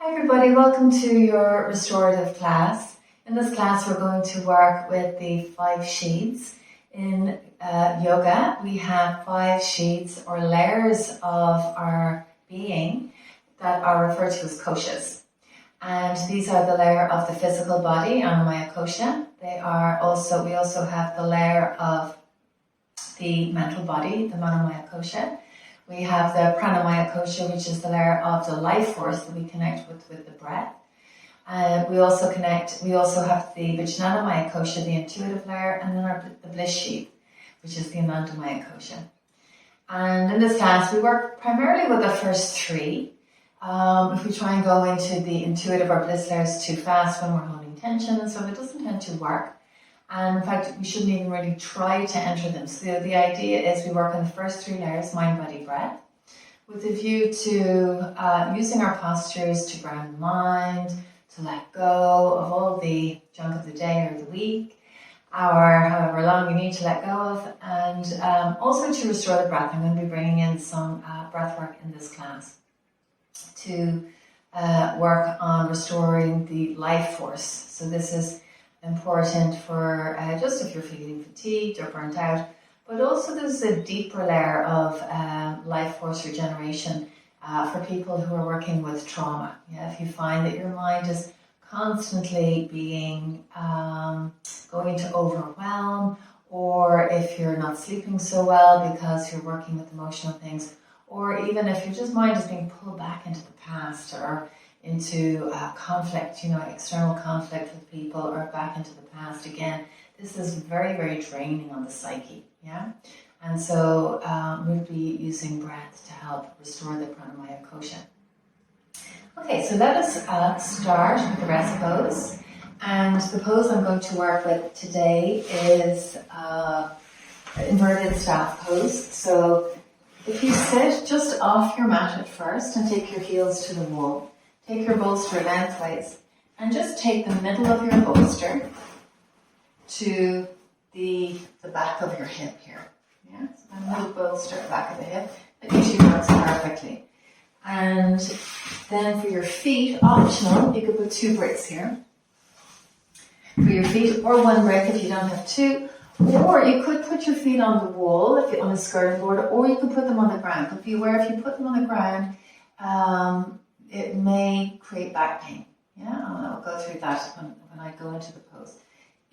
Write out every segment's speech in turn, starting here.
Hi everybody, welcome to your restorative class. In this class we're going to work with the 5 sheaths. In yoga we have 5 sheaths or layers of our being that are referred to as Koshas. And these are the layer of the physical body, Annamaya Kosha. We also have the layer of the mental body, the Manomaya Kosha. We have the pranamaya kosha, which is the layer of the life force that we connect with the breath. We also have the vijnanamaya kosha, the intuitive layer, and then the bliss sheath, which is the anandamaya kosha. And in this class, we work primarily with the first 3. If we try and go into the intuitive or bliss layers too fast when we're holding tension, so it doesn't tend to work. And in fact, we shouldn't even really try to enter them. So the idea is we work on the first 3 layers, mind, body, breath, with a view to using our postures to ground the mind, to let go of all the junk of the day or the week, or however long you need to let go of, and also to restore the breath. I'm going to be bringing in some breath work in this class to work on restoring the life force. So this is important for just if you're feeling fatigued or burnt out, but also there's a deeper layer of life force regeneration for people who are working with trauma. If you find that your mind is constantly being going into overwhelm, or if you're not sleeping so well because you're working with emotional things, or even if your just mind is being pulled back into the past or into conflict, external conflict with people, or back into the past again. This is very, very draining on the psyche, And so we'll be using breath to help restore the pranamaya kosha. Okay, so let us start with the rest pose. And the pose I'm going to work with today is inverted staff pose. So if you sit just off your mat at first and take your heels to the wall, take your bolster lengthways and just take the middle of your bolster to the back of your hip here. So a middle bolster at the back of the hip, that usually works perfectly. And then for your feet, optional, you could put 2 bricks here. For your feet, or 1 brick if you don't have 2. Or you could put your feet on the wall, if you're on a skirting board, or you could put them on the ground. But be aware, if you put them on the ground, it may create back pain. And I'll go through that when I go into the pose.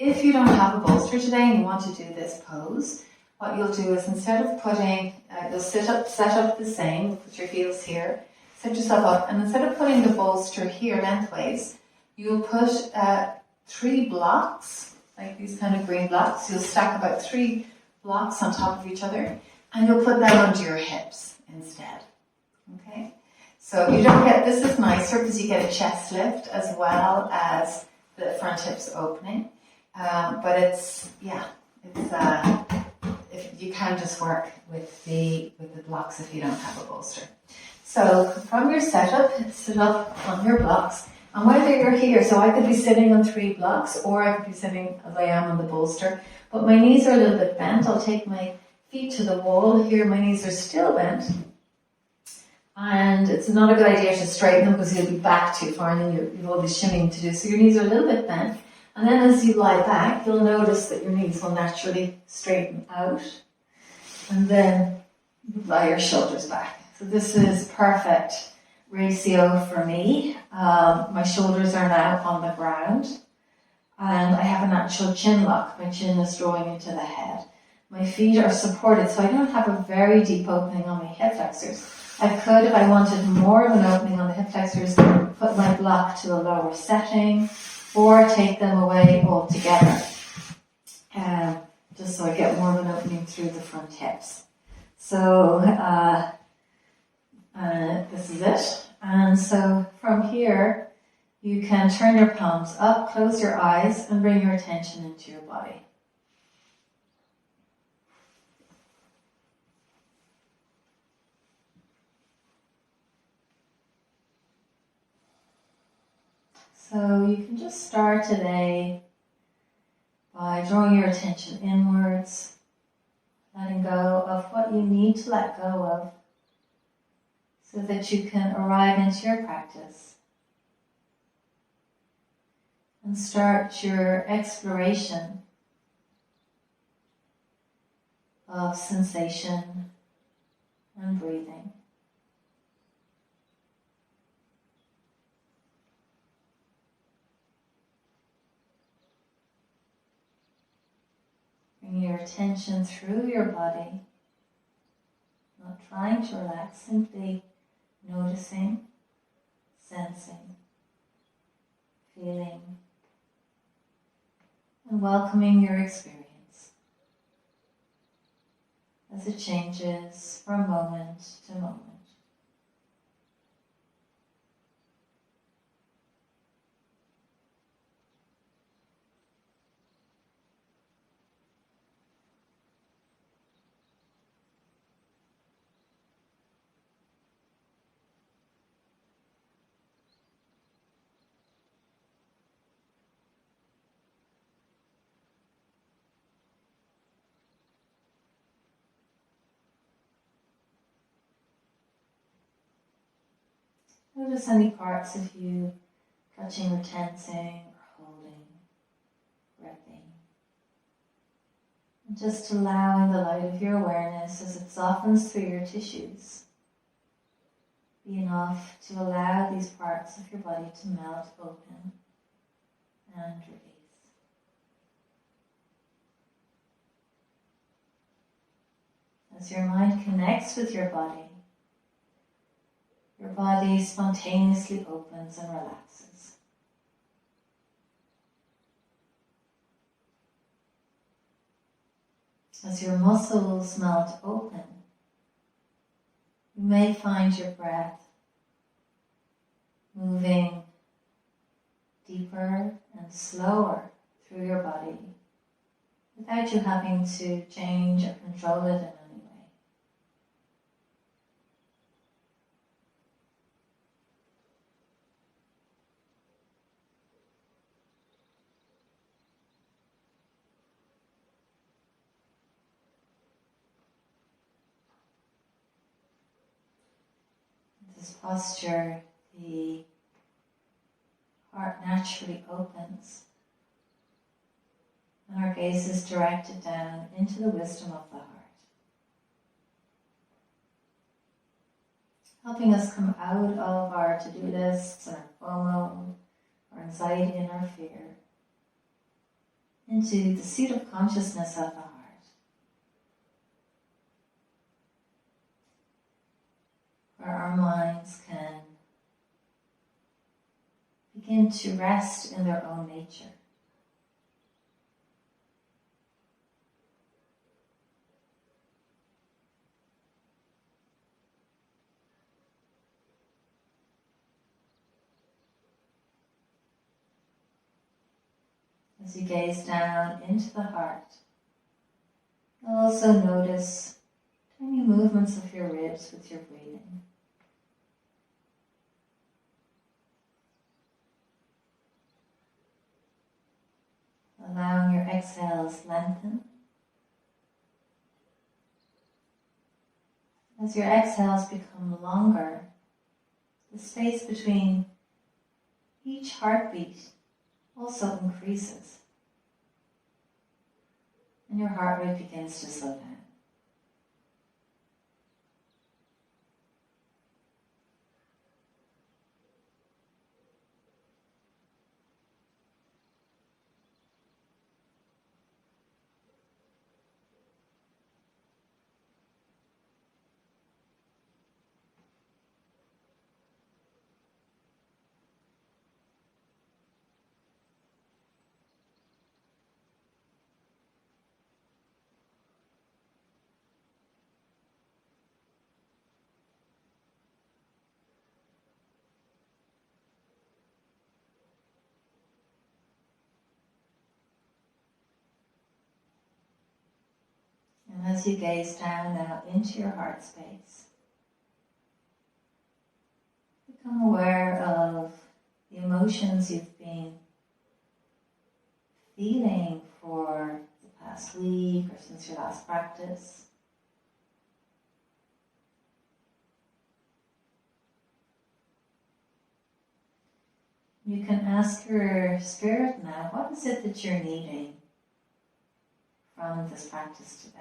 If you don't have a bolster today and you want to do this pose, what you'll do is instead of putting, you'll set up the same, put your heels here, set yourself up, and instead of putting the bolster here lengthways, you'll put 3 blocks, like these kind of green blocks. You'll stack about 3 blocks on top of each other, and you'll put them under your hips instead. Okay? So you don't get, this is nicer because you get a chest lift as well as the front hips opening. But if you can just work with the blocks if you don't have a bolster. So from your setup, sit up on your blocks. And whether you're here, so I could be sitting on 3 blocks, or I could be sitting as I am on the bolster, but my knees are a little bit bent. I'll take my feet to the wall. Here my knees are still bent. And it's not a good idea to straighten them because you'll be back too far and then you've all this shimmying to do. So your knees are a little bit bent. And then as you lie back, you'll notice that your knees will naturally straighten out. And then you lie your shoulders back. So this is perfect ratio for me. My shoulders are now on the ground. And I have a natural chin lock. My chin is drawing into the head. My feet are supported, so I don't have a very deep opening on my hip flexors. I could, if I wanted more of an opening on the hip flexors, put my block to a lower setting or take them away altogether, just so I get more of an opening through the front hips. So this is it. And so from here, you can turn your palms up, close your eyes, and bring your attention into your body. So you can just start today by drawing your attention inwards, letting go of what you need to let go of so that you can arrive into your practice and start your exploration of sensation and breathing. Bring your attention through your body, not trying to relax, simply noticing, sensing, feeling, and welcoming your experience as it changes from moment to moment. Notice any parts of you clutching or tensing or holding, gripping. And just allowing the light of your awareness as it softens through your tissues be enough to allow these parts of your body to melt open and release. As your mind connects with your body spontaneously opens and relaxes. As your muscles melt open, you may find your breath moving deeper and slower through your body without you having to change or control it in any way. This posture, the heart naturally opens and our gaze is directed down into the wisdom of the heart, helping us come out of our to-do lists, our FOMO, our anxiety and our fear, into the seat of consciousness of the heart. Where our minds can begin to rest in their own nature. As you gaze down into the heart, you'll also notice tiny movements of your ribs with your breathing. Allowing your exhales lengthen. As your exhales become longer, the space between each heartbeat also increases, and your heart rate begins to slow down. And as you gaze down now into your heart space, become aware of the emotions you've been feeling for the past week or since your last practice. You can ask your spirit now, what is it that you're needing from this practice today?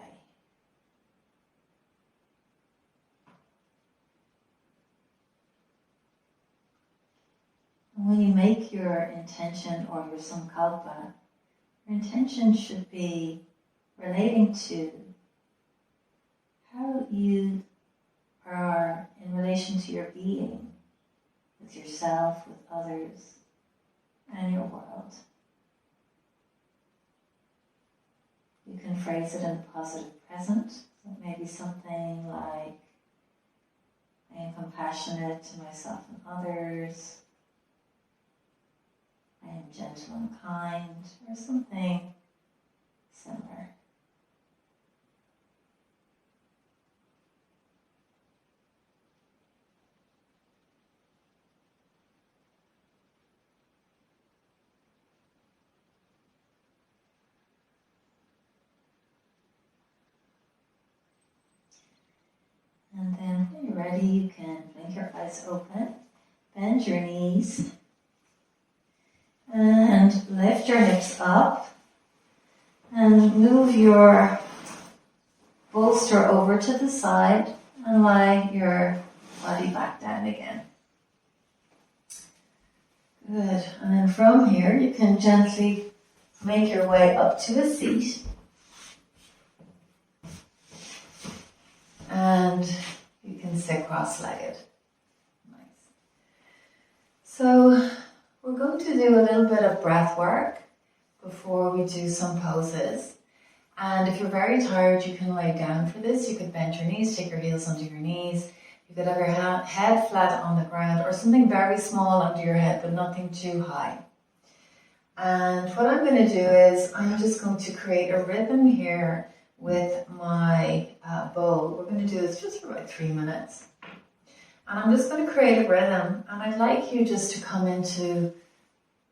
And when you make your intention or your sankalpa, your intention should be relating to how you are in relation to your being, with yourself, with others, and your world. You can phrase it in positive present. So it may be something like, I am compassionate to myself and others. I am gentle and kind, or something similar. And then when you're ready, you can blink your eyes open, bend your knees, and lift your hips up, and move your bolster over to the side, and lie your body back down again. Good. And then from here, you can gently make your way up to a seat. And you can sit cross-legged. Nice. So we're going to do a little bit of breath work before we do some poses. And if you're very tired, you can lay down for this. You could bend your knees, take your heels under your knees. You could have your head flat on the ground or something very small under your head, but nothing too high. And what I'm going to do is I'm just going to create a rhythm here with my bow. We're going to do this just for about 3 minutes. And I'm just going to create a rhythm, and I'd like you just to come into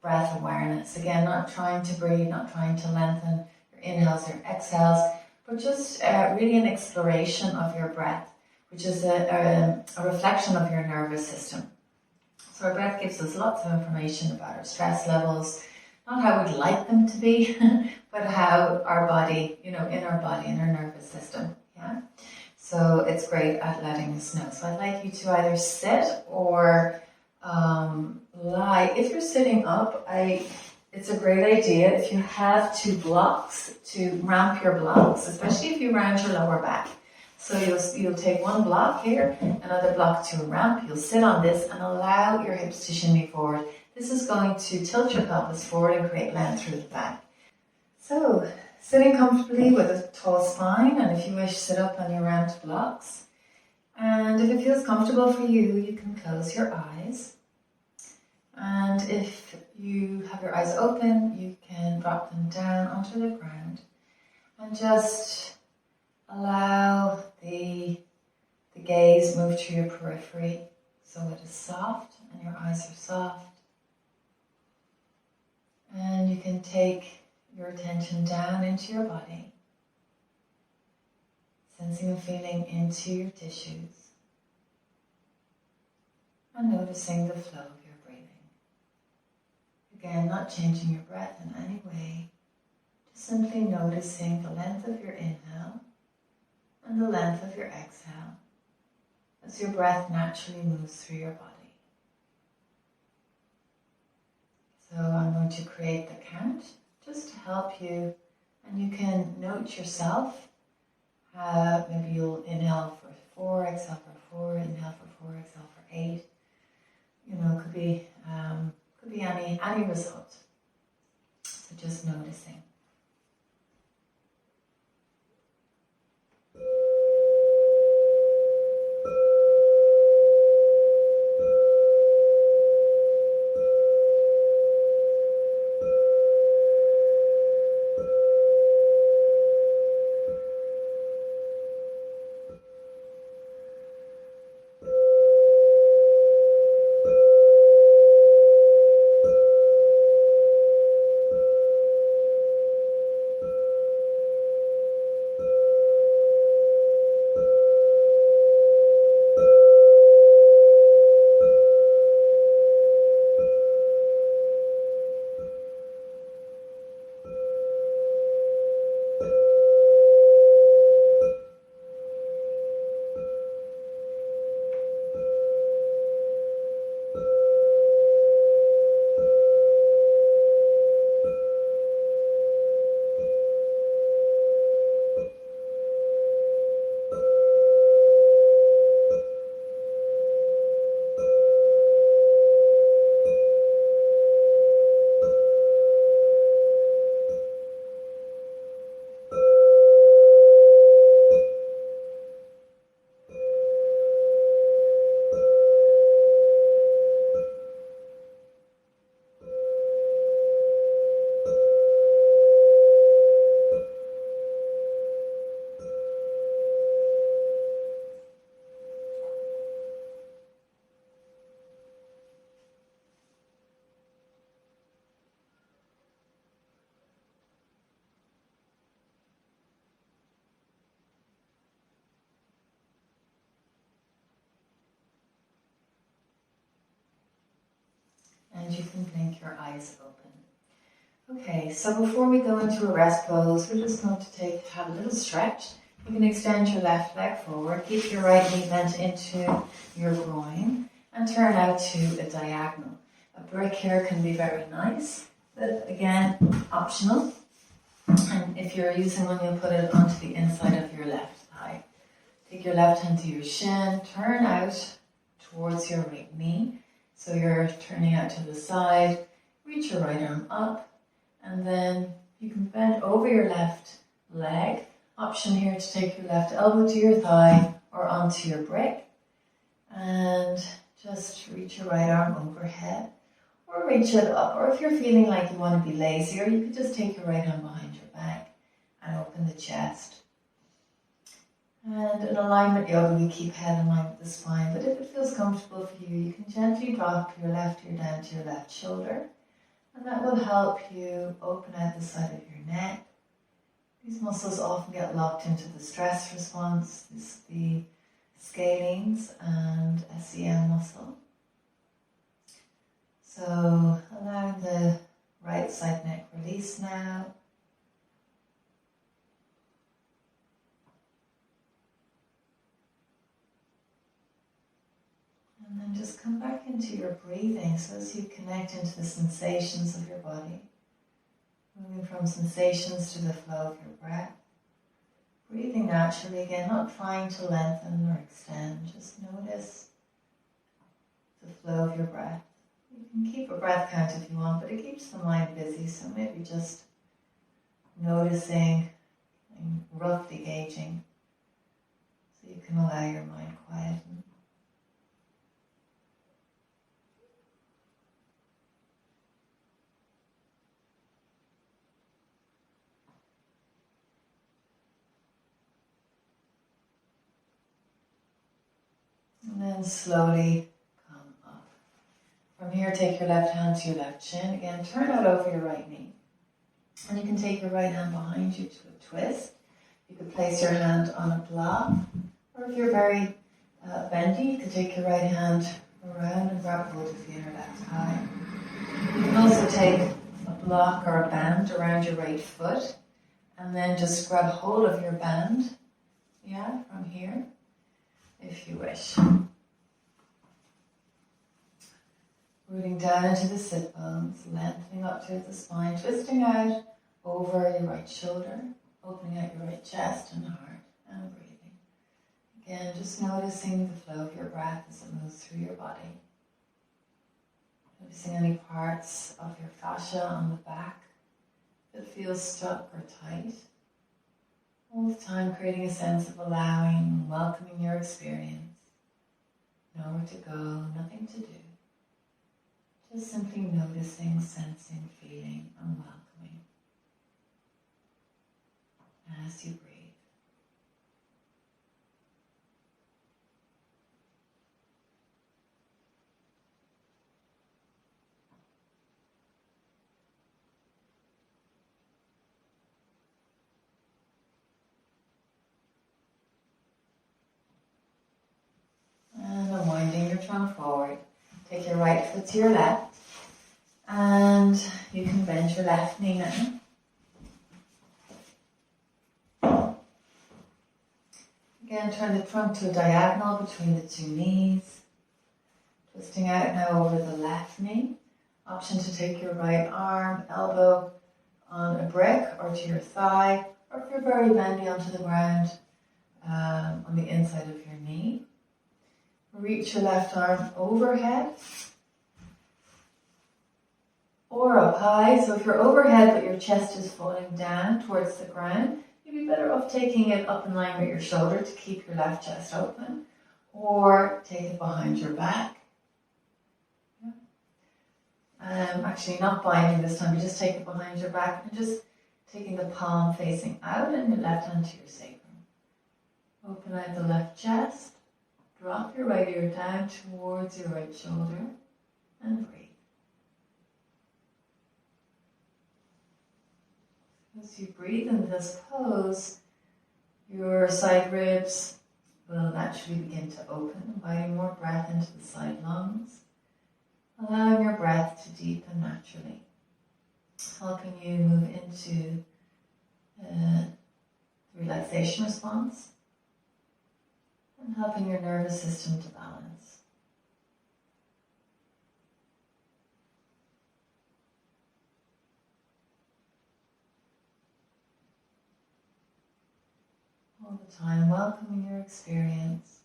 breath awareness. Again, not trying to breathe, not trying to lengthen your inhales or exhales, but just really an exploration of your breath, which is a reflection of your nervous system. So our breath gives us lots of information about our stress levels, not how we'd like them to be, but how our body, in our body, in our nervous system, yeah? So it's great at letting us know. So I'd like you to either sit or lie. If you're sitting up, it's a great idea if you have 2 blocks to ramp your blocks, especially if you round your lower back. So you'll take 1 block here, another block to a ramp. You'll sit on this and allow your hips to shimmy forward. This is going to tilt your pelvis forward and create length through the back. So, sitting comfortably with a tall spine, and if you wish, sit up on your ramped blocks. And if it feels comfortable for you, you can close your eyes. And if you have your eyes open, you can drop them down onto the ground and just allow the gaze move to your periphery so it is soft and your eyes are soft. And you can take your attention down into your body, sensing and feeling into your tissues, and noticing the flow of your breathing. Again, not changing your breath in any way, just simply noticing the length of your inhale and the length of your exhale as your breath naturally moves through your body. So I'm going to create the count just to help you, and you can note yourself. Maybe you'll inhale for 4, exhale for 4, inhale for 4, exhale for 8. Could be any result. So just noticing. and you can blink your eyes open. Okay, so before we go into a rest pose, we're just going to have a little stretch. You can extend your left leg forward, keep your right knee bent into your groin, and turn out to a diagonal. A brick here can be very nice, but again, optional. And if you're using one, you'll put it onto the inside of your left thigh. Take your left hand to your shin, turn out towards your right knee. So you're turning out to the side, reach your right arm up, and then you can bend over your left leg. Option here to take your left elbow to your thigh or onto your brick. And just reach your right arm overhead or reach it up. Or if you're feeling like you want to be lazier, you could just take your right hand behind your back and open the chest. And in alignment yoga, we keep head in line with the spine, but if it feels comfortable for you, you can gently drop your left ear down to your left shoulder, and that will help you open out the side of your neck. These muscles often get locked into the stress response. This is the scalenes and SEM muscle. So allowing the right side neck release now. And then just come back into your breathing. So as you connect into the sensations of your body, moving from sensations to the flow of your breath, breathing naturally again, not trying to lengthen or extend, just notice the flow of your breath. You can keep a breath count if you want, but it keeps the mind busy, so maybe just noticing and roughly gauging so you can allow your mind quieten. And then slowly come up. From here, take your left hand to your left shin. Again, turn out over your right knee. And you can take your right hand behind you to a twist. You could place your hand on a block. Or if you're very bendy, you can take your right hand around and grab hold of the inner left thigh. You can also take a block or a band around your right foot. And then just grab hold of your band. Yeah, from here, if you wish. Rooting down into the sit bones, lengthening up towards the spine, twisting out over your right shoulder, opening out your right chest and heart, and breathing. Again, just noticing the flow of your breath as it moves through your body. Noticing any parts of your fascia on the back that feels stuck or tight. All the time creating a sense of allowing and welcoming your experience. Nowhere to go, nothing to do. Just simply noticing, sensing, feeling, and welcoming as you breathe. And unwinding your trunk forward. Take your right foot to your left, and you can bend your left knee now. Again, turn the trunk to a diagonal between the two knees. Twisting out now over the left knee. Option to take your right arm, elbow on a brick or to your thigh, or if you're very bendy onto the ground, on the inside of your knee. Reach your left arm overhead or up high. So if you're overhead but your chest is falling down towards the ground, you'd be better off taking it up in line with your shoulder to keep your left chest open, or take it behind your back. Actually not binding this time, but just take it behind your back and just taking the palm facing out and your left hand to your sacrum. Open out the left chest. Drop your right ear down towards your right shoulder and breathe. As you breathe in this pose, your side ribs will naturally begin to open, inviting more breath into the side lungs. allowing your breath to deepen naturally, helping you move into the relaxation response and helping your nervous system to balance. All the time welcoming your experience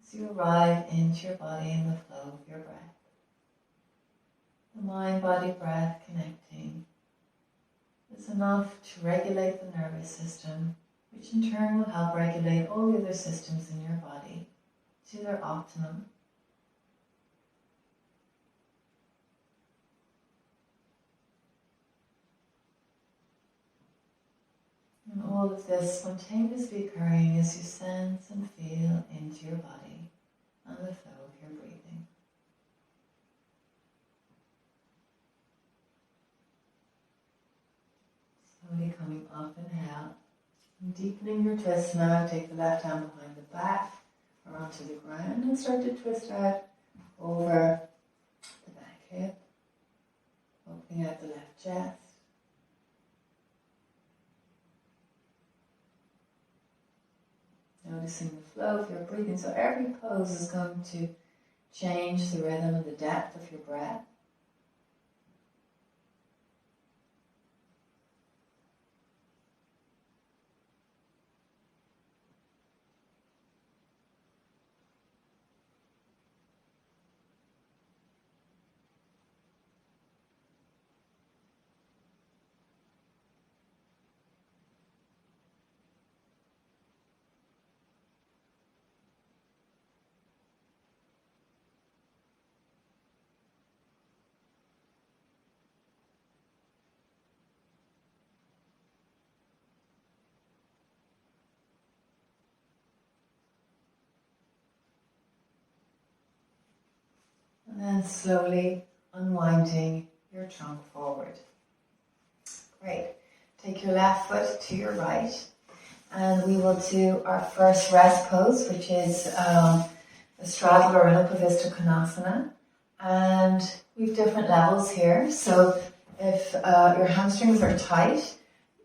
as you arrive into your body and the flow of your breath. The mind-body breath connecting is enough to regulate the nervous system, which in turn will help regulate all the other systems in your body to their optimum. And all of this spontaneously occurring as you sense and feel into your body and the flow of your breathing. Slowly coming up, inhale, and deepening your twist now. Take the left hand behind the back or onto the ground and start to twist out over the back hip, opening out the left chest. Noticing the flow of your breathing. So every pose is going to change the rhythm and the depth of your breath. And then slowly unwinding your trunk forward. Great. Take your left foot to your right. And we will do our first rest pose, which is a straddle or an Upavista Konasana. And we have different levels here. So if your hamstrings are tight,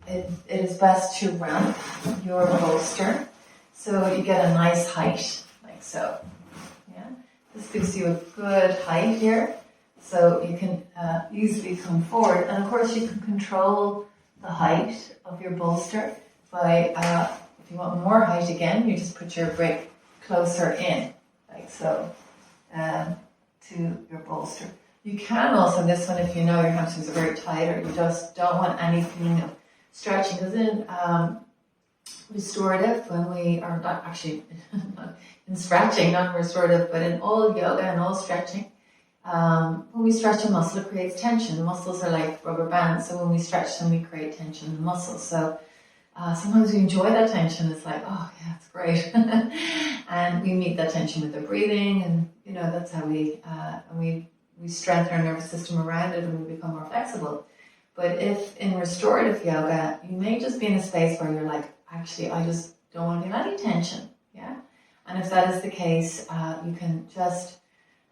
it is best to ramp your bolster so you get a nice height, like so. Yeah, this gives you a good height here, so you can easily come forward. And of course, you can control the height of your bolster by, if you want more height again, you just put your brick closer in, like so, to your bolster. You can also, in this one, if you know your hamstrings are very tight or you just don't want any feeling of stretching, because in restorative, when we are not actually in stretching, not restorative, but in all yoga and all stretching, when we stretch a muscle, it creates tension. The muscles are like rubber bands, so when we stretch them, we create tension in the muscles. So sometimes we enjoy that tension. It's like, oh yeah, it's great, and we meet that tension with the breathing, and you know that's how we strengthen our nervous system around it, and we become more flexible. But if in restorative yoga, you may just be in a space where you're like, actually, I just don't want to feel any tension, yeah? And if that is the case, you can just,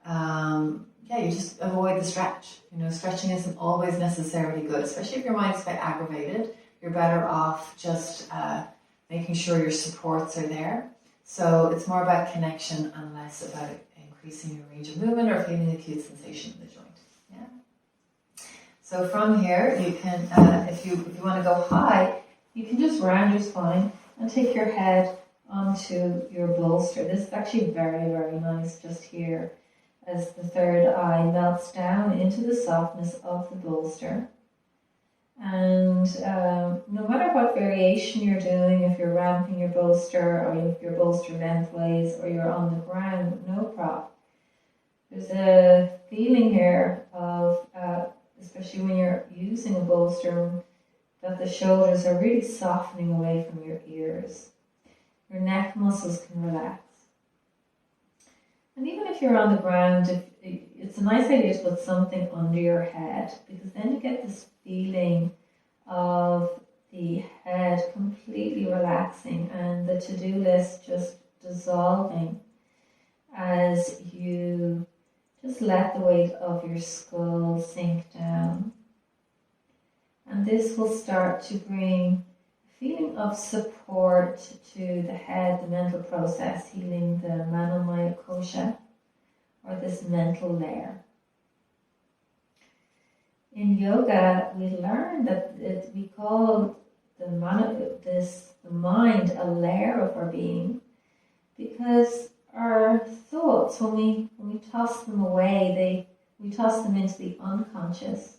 you just avoid the stretch. You know, stretching isn't always necessarily good, especially if your mind's quite aggravated. You're better off just making sure your supports are there. So it's more about connection and less about increasing your range of movement or feeling acute sensation in the joint, yeah? So from here, you can, if you want to go high, you can just round your spine and take your head onto your bolster. This is actually very, very nice just here as the third eye melts down into the softness of the bolster. And no matter what variation you're doing, if you're ramping your bolster or if your bolster lengthways or you're on the ground, no prop. There's a feeling here of, especially when you're using a bolster, that the shoulders are really softening away from your ears. Your neck muscles can relax. And even if you're on the ground, it's a nice idea to put something under your head, because then you get this feeling of the head completely relaxing and the to-do list just dissolving as you Just let the weight of your skull sink down. And this will start to bring a feeling of support to the head, the mental process, healing the Manomaya Kosha, or this mental layer. In yoga, we learned that we call the mind a layer of our being, because our thoughts, when we toss them away, we toss them into the unconscious.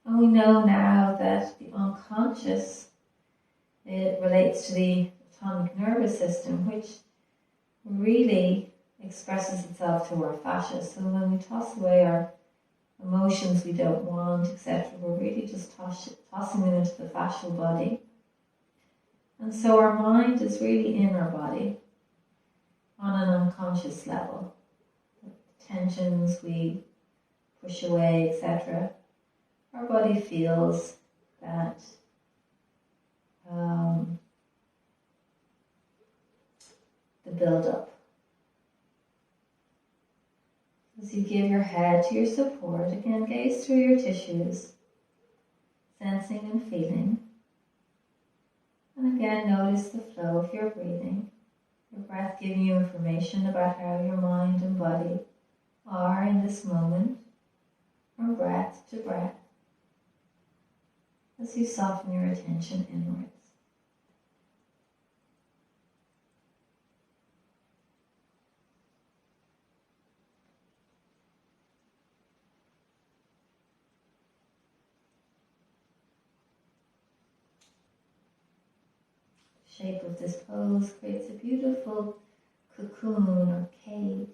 And we know now that the unconscious, it relates to the autonomic nervous system, which really expresses itself through our fascia. So when we toss away our emotions we don't want, etc., we're really just tossing them into the fascial body. And so our mind is really in our body on an unconscious level. The tensions we push away, etc., our body feels that the build-up. As you give your head to your support, again, gaze through your tissues, sensing and feeling. And again, notice the flow of your breathing, your breath giving you information about how your mind and body are in this moment, from breath to breath, as you soften your attention inwards. The shape of this pose creates a beautiful cocoon or cave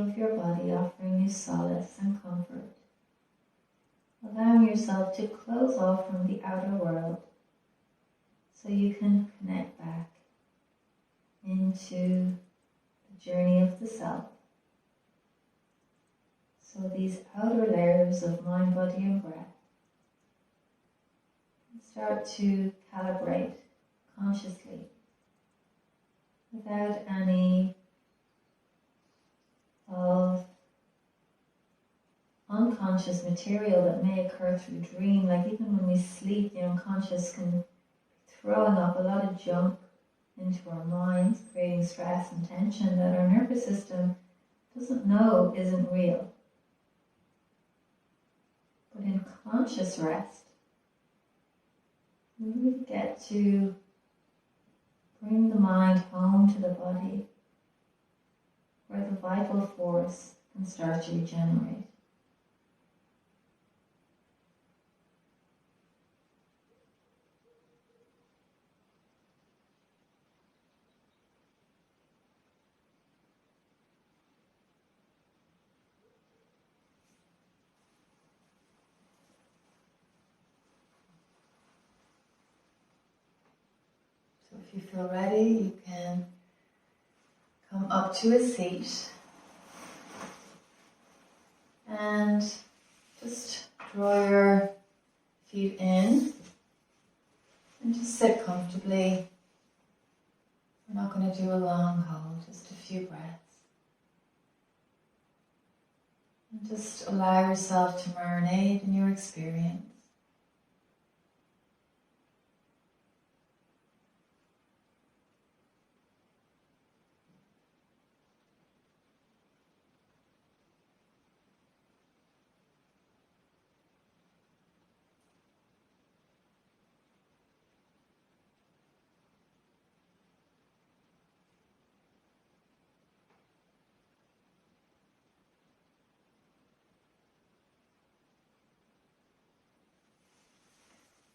of your body, offering you solace and comfort. Allowing yourself to close off from the outer world so you can connect back into the journey of the self. So these outer layers of mind, body and breath start to calibrate consciously without any of unconscious material that may occur through dream. Like even when we sleep, the unconscious can be throwing up a lot of junk into our minds, creating stress and tension that our nervous system doesn't know isn't real. But in conscious rest, we really get to bring the mind home to the body, where the vital force can start to regenerate. So if you feel ready, you can come up to a seat and just draw your feet in and just sit comfortably. We're not going to do a long hold, just a few breaths. And just allow yourself to marinate in your experience.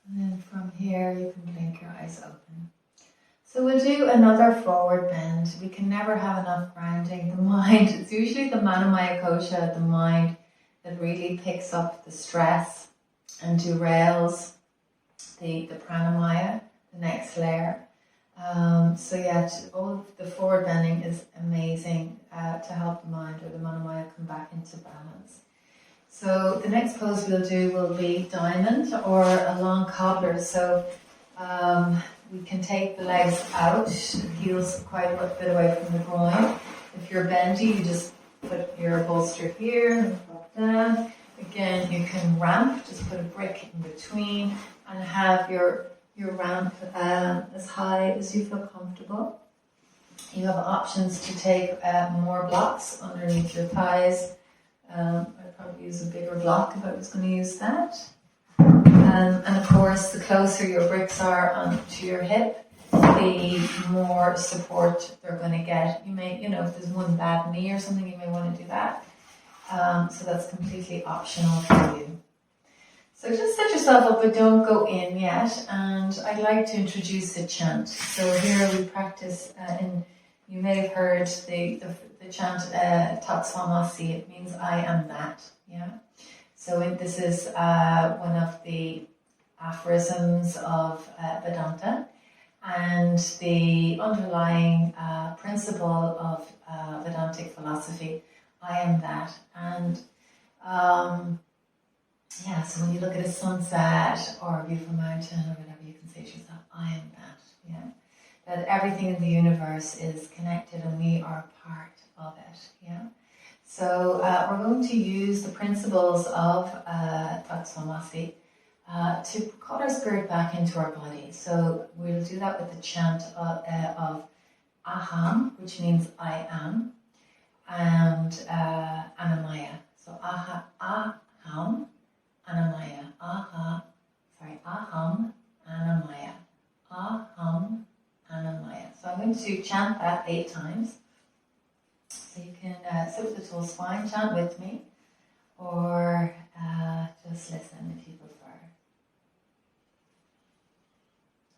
And then from here, you can blink your eyes open. So we'll do another forward bend. We can never have enough grounding. The mind, it's usually the Manomaya Kosha, the mind, that really picks up the stress and derails the pranamaya, the next layer. So yeah, all of the forward bending is amazing to help the mind or the Manomaya come back into balance. So the next pose we'll do will be diamond or a long cobbler. So we can take the legs out, heels quite a bit away from the groin. If you're bendy, you just put your bolster here and pop down. Again, you can ramp, just put a brick in between and have your ramp as high as you feel comfortable. You have options to take more blocks underneath your thighs. I'd probably use a bigger block if I was going to use that. And of course, the closer your bricks are onto your hip, the more support they're going to get. You may, if there's one bad knee or something, you may want to do that. So that's completely optional for you. So just set yourself up, but don't go in yet. And I'd like to introduce a chant. So here we practice you may have heard the chant Tat Swamasi. It means I am that. Yeah. So this is one of the aphorisms of Vedanta, and the underlying principle of Vedantic philosophy. I am that. And so when you look at a sunset or a beautiful mountain or whatever, you can say to yourself, I am that. Yeah. That everything in the universe is connected and we are part of it. Yeah. So we're going to use the principles of Tatsumasi to put our spirit back into our body. So we'll do that with the chant of Aham, which means I am, and Anamaya. So Aham, Anamaya. Aham, Anamaya. Aham, Anamaya. So I'm going to chant that 8 times. So you can sit with the tall spine, chant with me, or just listen if you prefer.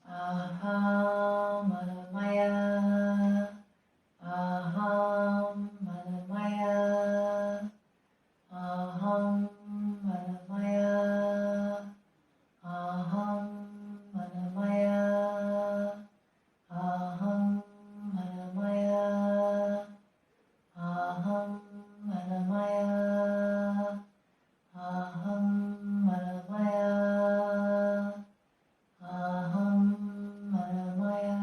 Aham, Anamaya. Aham, Anamaya. Aham, Anamaya. Aham, Anamaya. Aham, Anamaya. Aham, Anamaya. Aham, Anamaya. Aham, Anamaya.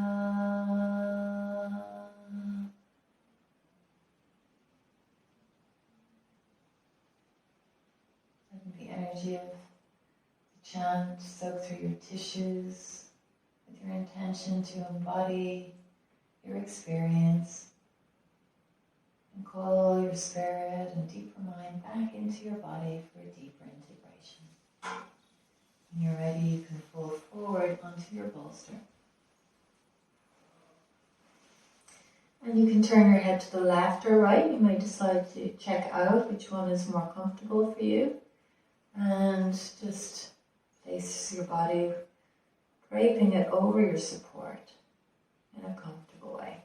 Letting the energy of the chant soak through your tissues with your intention to embody your experience and call your spirit and deeper mind back into your body for a deeper integration. When you're ready, you can fold forward onto your bolster. And you can turn your head to the left or right. You may decide to check out which one is more comfortable for you. And just place your body, draping it over your support in a comfortable way.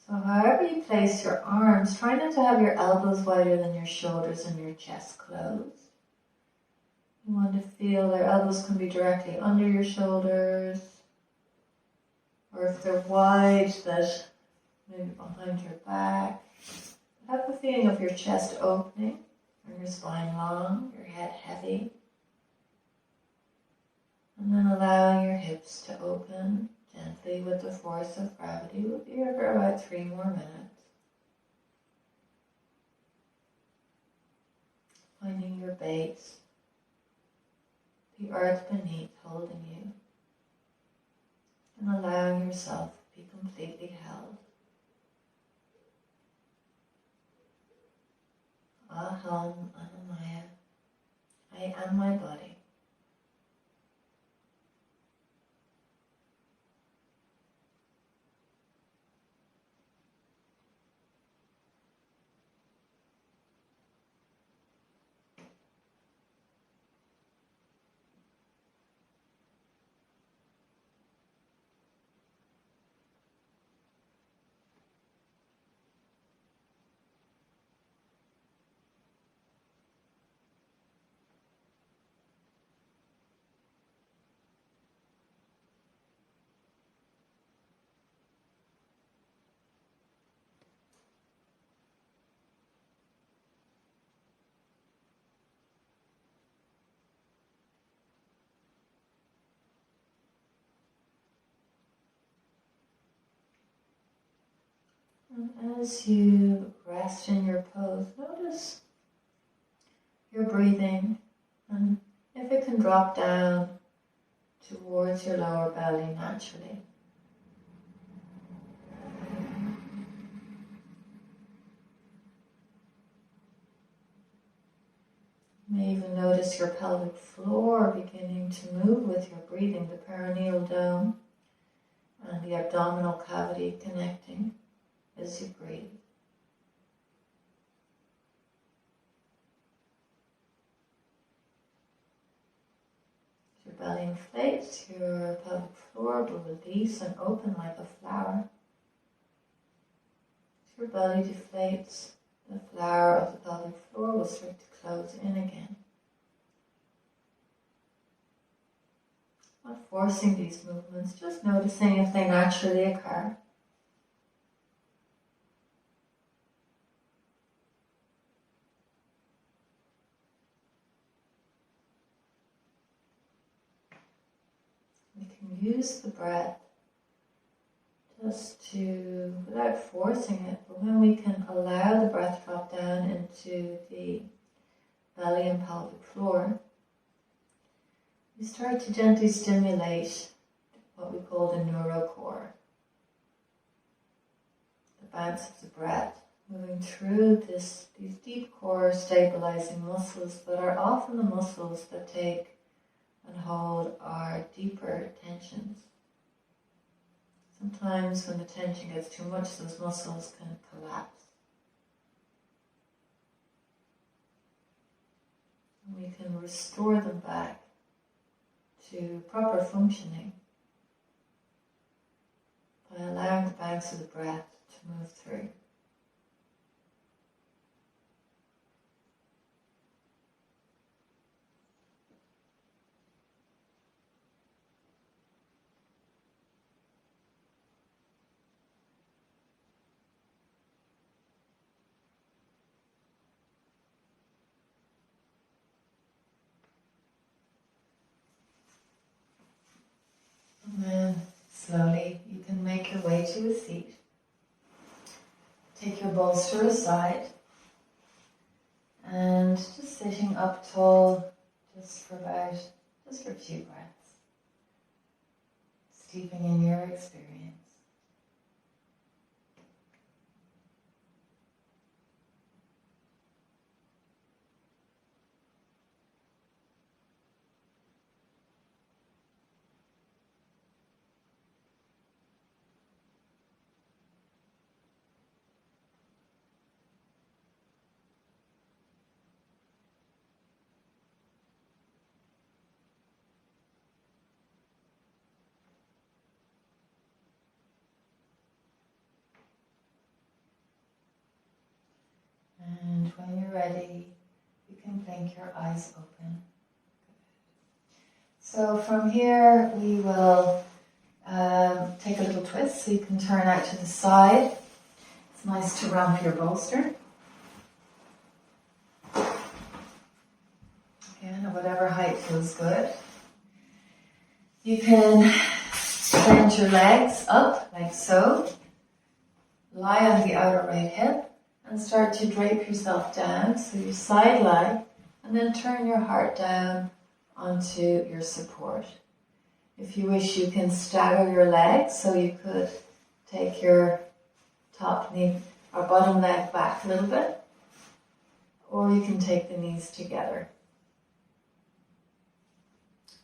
So however you place your arms, try not to have your elbows wider than your shoulders and your chest closed. You want to feel their elbows can be directly under your shoulders, or if they're wide, that maybe behind your back. Have the feeling of your chest opening, and your spine long, your head heavy. And then allowing your hips to open gently with the force of gravity. We'll be here for about 3 more minutes. Finding your base, the earth beneath holding you, and allowing yourself to be completely held. Aham, Anamaya. I am my body. And as you rest in your pose, notice your breathing, and if it can drop down towards your lower belly naturally. You may even notice your pelvic floor beginning to move with your breathing, the perineal dome and the abdominal cavity connecting as you breathe. As your belly inflates, your pelvic floor will release and open like a flower. As your belly deflates, the flower of the pelvic floor will start to close in again. Not forcing these movements, just noticing if they naturally occur. We can use the breath just to, without forcing it, but when we can allow the breath to drop down into the belly and pelvic floor, we start to gently stimulate what we call the neurocore. The bounce of the breath moving through these deep core stabilizing muscles that are often the muscles that take and hold our deeper tensions. Sometimes when the tension gets too much, those muscles can collapse. And we can restore them back to proper functioning by allowing the bounce of the breath to move through. And then slowly you can make your way to a seat. Take your bolster aside and just sitting up tall just for a few breaths. Steeping in your experience. And when you're ready, you can blink your eyes open. So from here, we will take a little twist so you can turn out to the side. It's nice to ramp your bolster. Again, at whatever height feels good. You can bend your legs up like so. Lie on the outer right hip. And start to drape yourself down, so you side lie, and then turn your heart down onto your support. If you wish, you can stagger your legs, so you could take your top knee or bottom leg back a little bit, or you can take the knees together.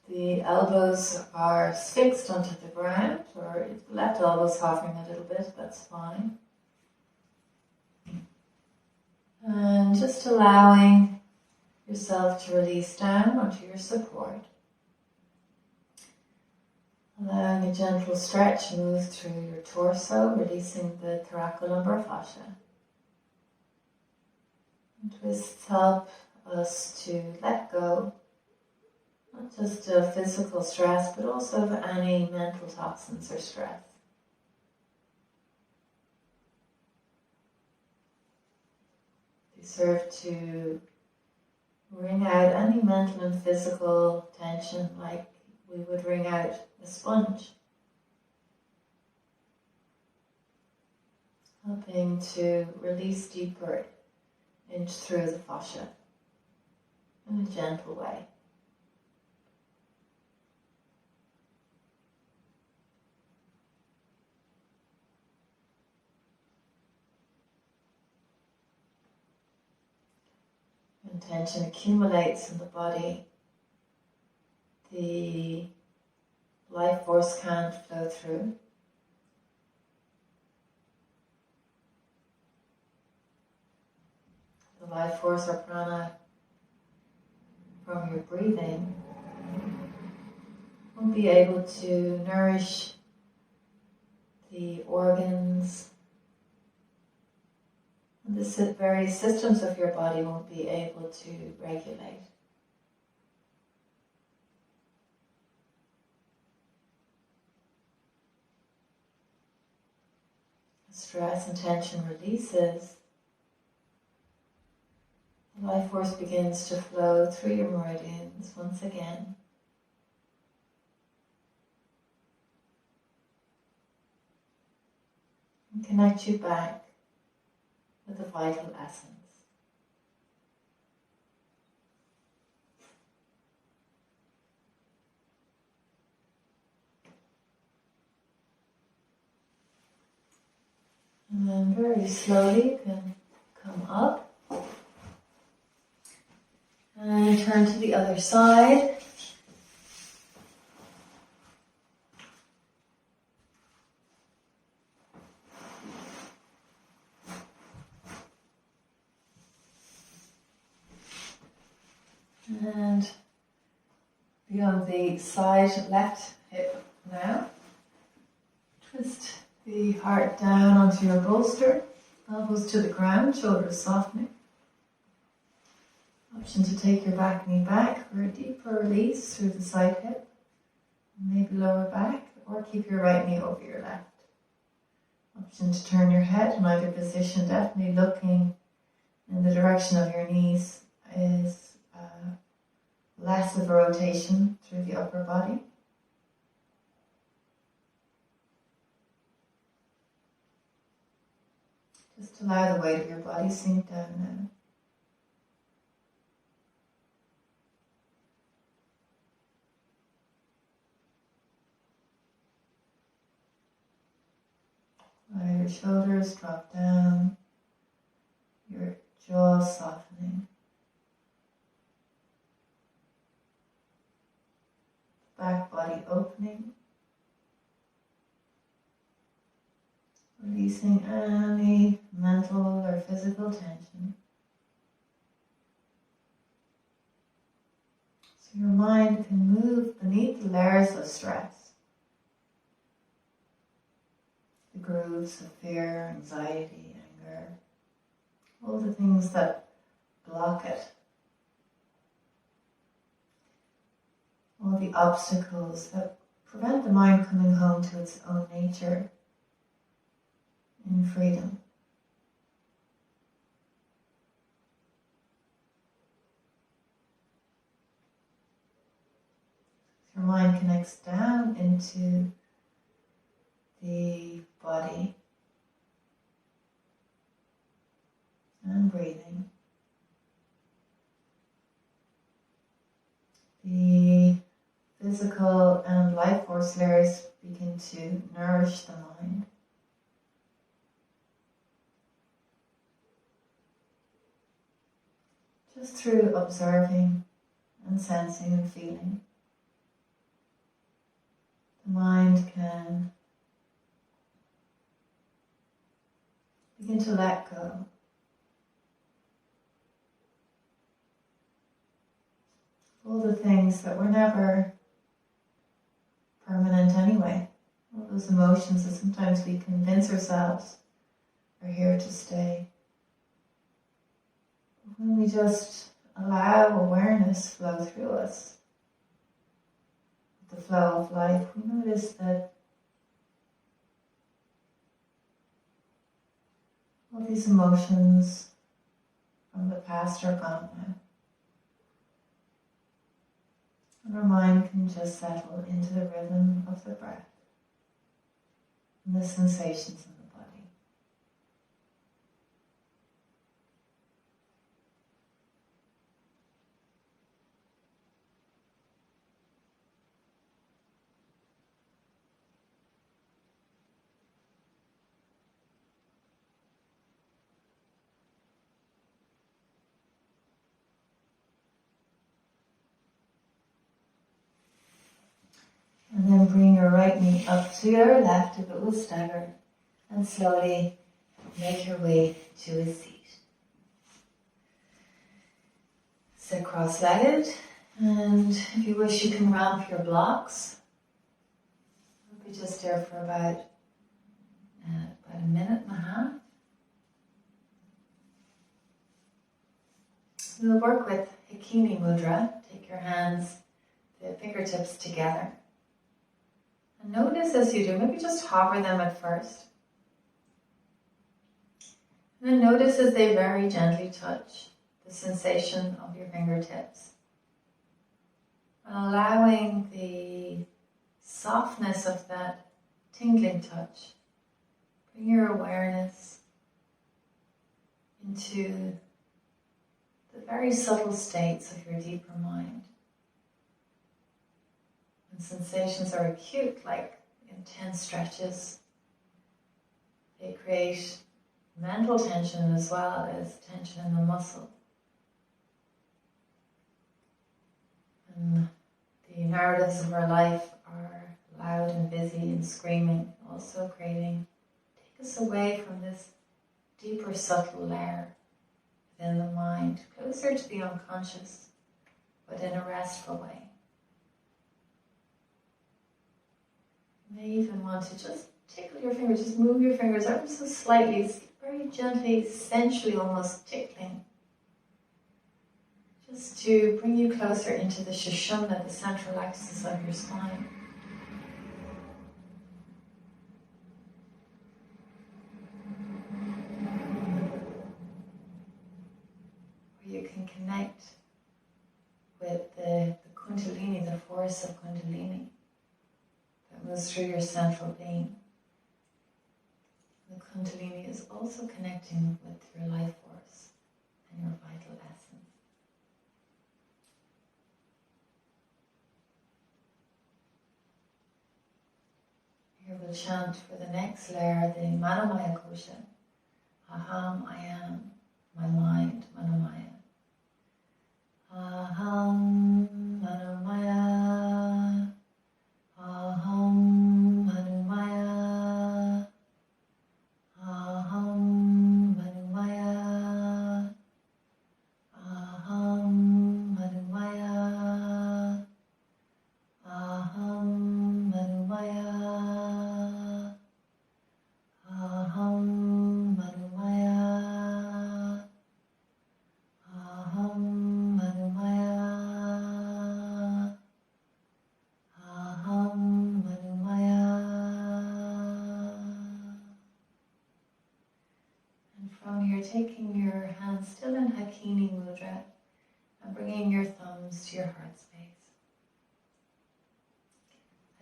The elbows are fixed onto the ground, or if the left elbow is hovering a little bit, that's fine. And just allowing yourself to release down onto your support. Allowing a gentle stretch move through your torso, releasing the thoracolumbar fascia. And twists help us to let go, not just of physical stress, but also of any mental toxins or stress. Serve to wring out any mental and physical tension like we would wring out a sponge. helping to release deeper through the fascia in a gentle way. When tension accumulates in the body, the life force can't flow through. The life force or prana from your breathing won't be able to nourish the organs, and the various systems of your body won't be able to regulate. Stress and tension releases, the life force begins to flow through your meridians once again. And connect you back with the vital essence. And then very slowly you can come up and turn to the other side. And be on the side left hip now. Twist the heart down onto your bolster, elbows to the ground, shoulders softening. Option to take your back knee back for a deeper release through the side hip, maybe lower back, or keep your right knee over your left. Option to turn your head in either position, definitely looking in the direction of your knees is less of a rotation through the upper body. Just allow the weight of your body sink down now. Allow your shoulders drop down, your jaw softening. Back body opening, releasing any mental or physical tension. So your mind can move beneath the layers of stress, the grooves of fear, anxiety, anger, all the things that block it. All the obstacles that prevent the mind coming home to its own nature in freedom. Your mind connects down into the body and breathing. The physical and life force layers begin to nourish the mind. Just through observing and sensing and feeling, the mind can begin to let go. All the things that were never permanent anyway. All those emotions that sometimes we convince ourselves are here to stay. When we just allow awareness flow through us, the flow of life, we notice that all these emotions from the past are gone now. And our mind can just settle into the rhythm of the breath and the sensations in the body. And then bring your right knee up to your left if it will stagger. And slowly make your way to a seat. Sit cross-legged, and if you wish, you can ramp your blocks. We'll be just there for about a minute and a half. We'll work with Hakini Mudra. Take your hands, the fingertips together. And notice as you do, maybe just hover them at first. And then notice as they very gently touch the sensation of your fingertips. And allowing the softness of that tingling touch. Bring your awareness into the very subtle states of your deeper mind. When sensations are acute, like intense stretches, they create mental tension as well as tension in the muscle. And the narratives of our life are loud and busy and screaming, also take us away from this deeper, subtle layer within the mind, closer to the unconscious, but in a restful way. You may even want to just tickle your fingers, just move your fingers ever so slightly, very gently, sensually almost tickling. Just to bring you closer into the Sushumna, the central axis of your spine. Where you can connect with the Kundalini, the force of Kundalini that moves through your central being. The Kundalini is also connecting with your life force and your vital essence. Here we'll chant for the next layer, the Manomaya Kosha. Aham, I am, my mind, Manomaya. Aham, Manomaya. Aham, Manomaya. Aham, Manomaya. Aham, Manomaya. Aham, Manomaya. Aham, Manomaya. Aham, Manomaya. Aham, Manomaya. And from here, taking your hands still in Hakini Mudra and bringing your thumbs to your heart space.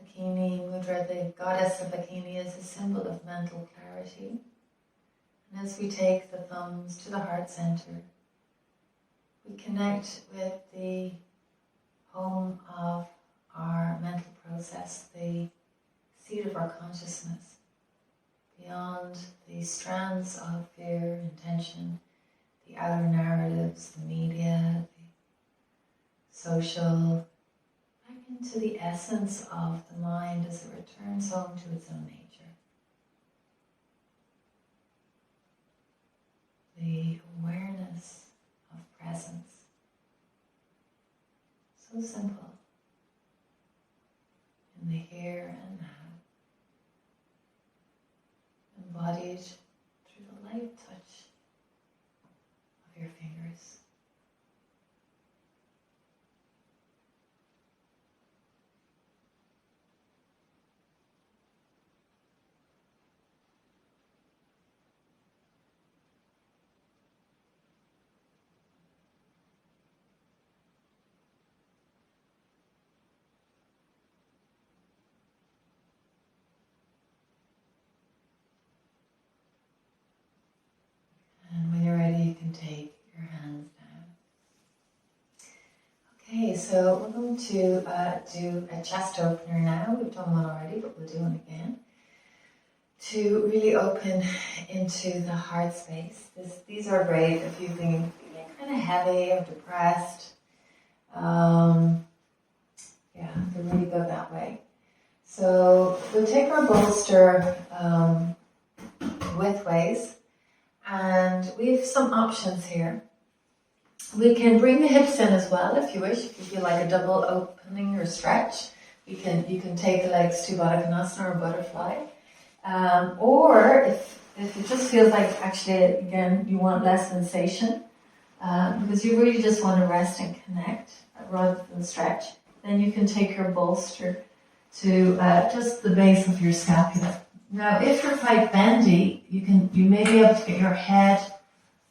Hakini Mudra, the goddess of Hakini, is a symbol of mental clarity. And as we take the thumbs to the heart center, we connect with the home of our mental process, the seat of our consciousness, beyond the strands of fear and tension, the outer narratives, the media, the social, back into the essence of the mind as it returns home to its own nature. The awareness of presence. So simple. In the here and now. Embodied through the light touch of your fingers. Take your hands down. Okay, so we're going to do a chest opener now. We've done one already, but we'll do one again. To really open into the heart space. These are great if you've been feeling kind of heavy or depressed. Yeah, they really go that way. So we'll take our bolster widthways, and we have some options here. We can bring the hips in as well if you wish. If you feel like a double opening or stretch, you can take the legs to Baddha Konasana or butterfly. Or if it just feels like actually again you want less sensation, because you really just want to rest and connect rather than stretch, then you can take your bolster to just the base of your scapula. Now, if you're quite bendy, you may be able to get your head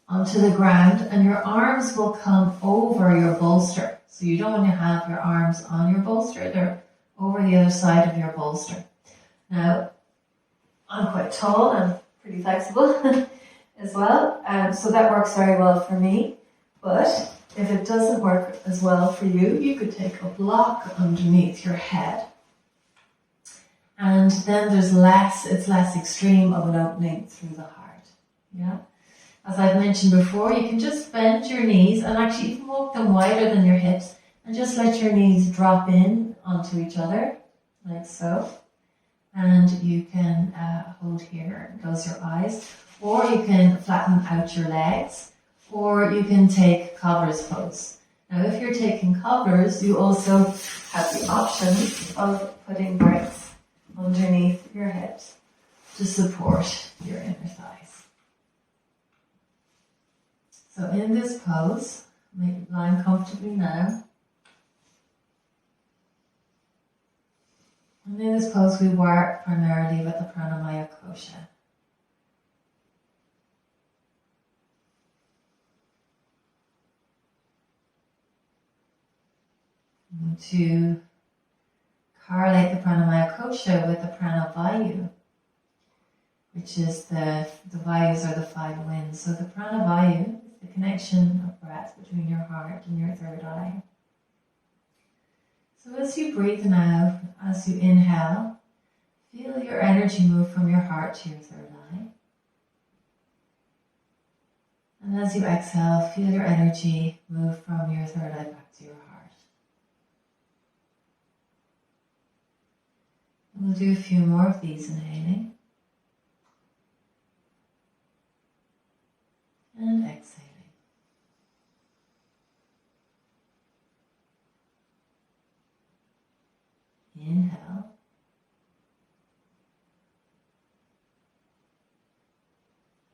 onto the ground, and your arms will come over your bolster. So you don't want to have your arms on your bolster; they're over the other side of your bolster. Now, I'm quite tall and pretty flexible as well, so that works very well for me. But if it doesn't work as well for you, you could take a block underneath your head. And then it's less extreme of an opening through the heart. Yeah. As I've mentioned before, you can just bend your knees, and actually you can walk them wider than your hips, and just let your knees drop in onto each other, like so. And you can hold here and close your eyes, or you can flatten out your legs, or you can take cobbler's pose. Now, if you're taking cobblers, you also have the option of putting bricks underneath your hips to support your inner thighs. So in this pose, lying comfortably now. And in this pose, we work primarily with the pranamaya kosha. And to correlate the pranamaya kosha with the pranavayu, which is the vayus are the 5 winds. So the pranavayu is the connection of breath between your heart and your third eye. So as you breathe in out, as you inhale, feel your energy move from your heart to your third eye. And as you exhale, feel your energy move from your third eye back to your heart. And we'll do a few more of these inhaling. And exhaling. Inhale.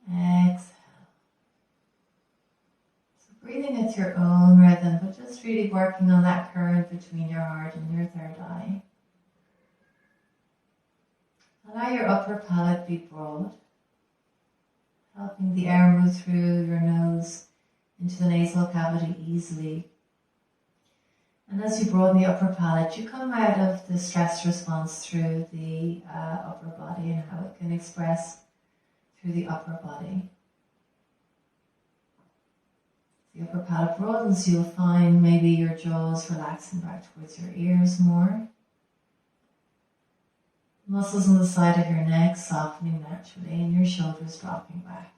Exhale. So breathing at your own rhythm, but just really working on that current between your heart and your third eye. Allow your upper palate be broad, helping the air move through your nose into the nasal cavity easily. And as you broaden the upper palate, you come out of the stress response through the upper body and how it can express through the upper body. The upper palate broadens, you'll find maybe your jaws relaxing back towards your ears more. Muscles on the side of your neck softening naturally, and your shoulders dropping back.